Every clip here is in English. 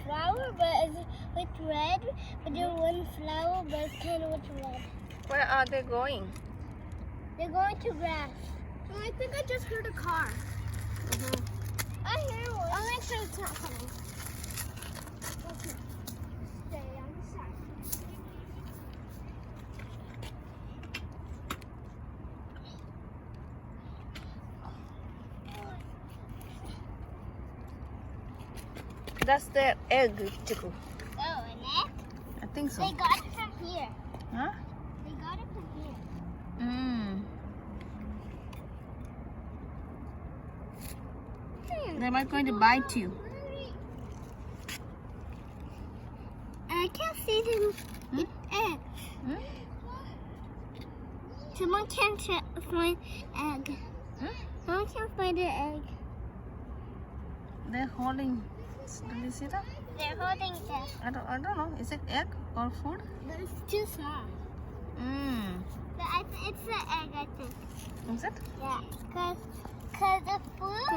flower, but it's with red. But there's one flower, but it's kind of with red. Where are they going? They're going to grass. Oh, I think I just heard a car. I hear one. I'll make sure it's not coming. Okay. Stay on the side. That's their egg, Chiku. Oh, an egg? I think so. They got it from here. Huh? They got it from here. They might going to bite you. I can't see them with eggs. Someone can't find egg. Someone can't find an egg. They're holding. Did you see that? They're holding that. I don't know. Is it egg or food? But it's too soft. But it's the egg, I think. Is it? Yeah. Because the food.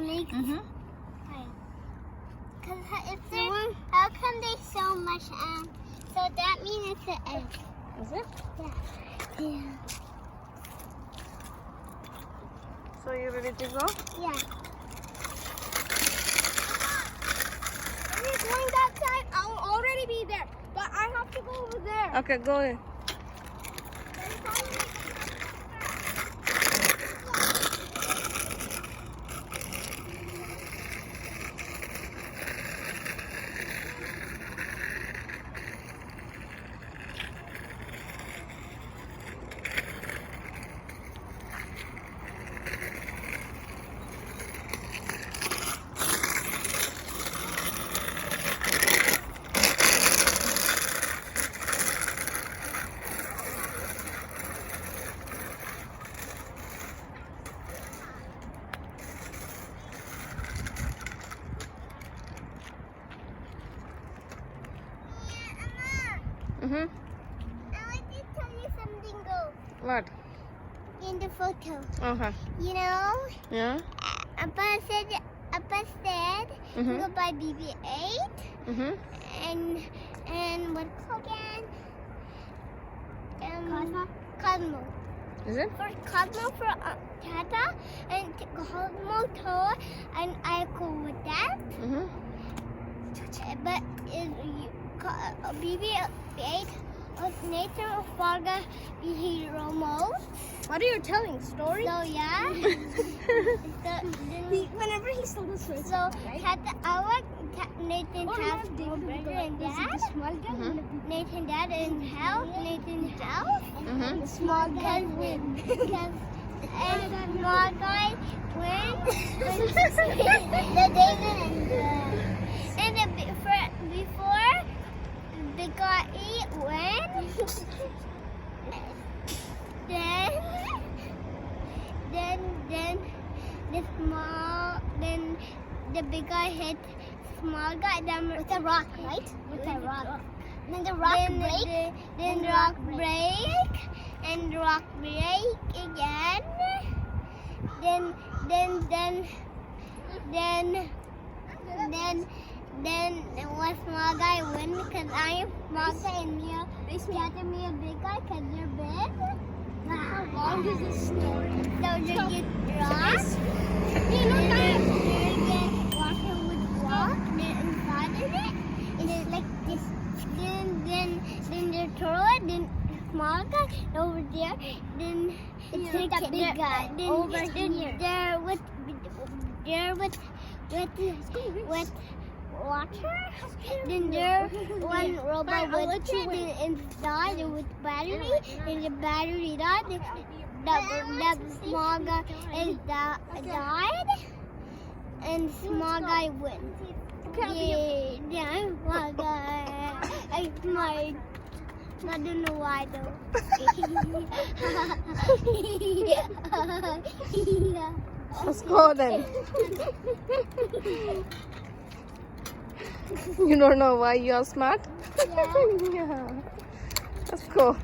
Because it's there. How come they so much egg? So that means it's an egg. Is it? Yeah. So you ready to go? Yeah. If you're going that side, I'll already be there. But I have to go over there. Okay, go ahead. I like to tell you something goes What? in the photo. You know, Yeah. Appa said to go buy BB-8 and what again? Cosmo. Is it? For Cosmo for Tata and Cosmo toy, and I go with that. But BB-8 of Nathan of Farga hero mode. What are you telling? Stories? So yeah. Whenever he told us stories. So Nathan has brother and dad. Nathan dad and house. Nathan house. The small guy wins. And the small guy wins. The David and before the guy wins. Then the big guy hit small guy with a rock, right? With a rock. Then the rock break. Then rock break and rock break again. Then one small guy win because I am small guy and me a big guy because they're big. How long is this story? So they get rock. You know that they get water with rock. Then inside of it, it's like this. Then they throw it. Then small guy over there. Then it's like a big guy. Then over here. They're with water. Then there one robot with it inside with battery. Then the battery died. The small guy is died. And small guy wins. Yeah, small guy. I smart. I don't know why though. Let's go then. You don't know why you're smart? Yeah. Yeah. Let's go.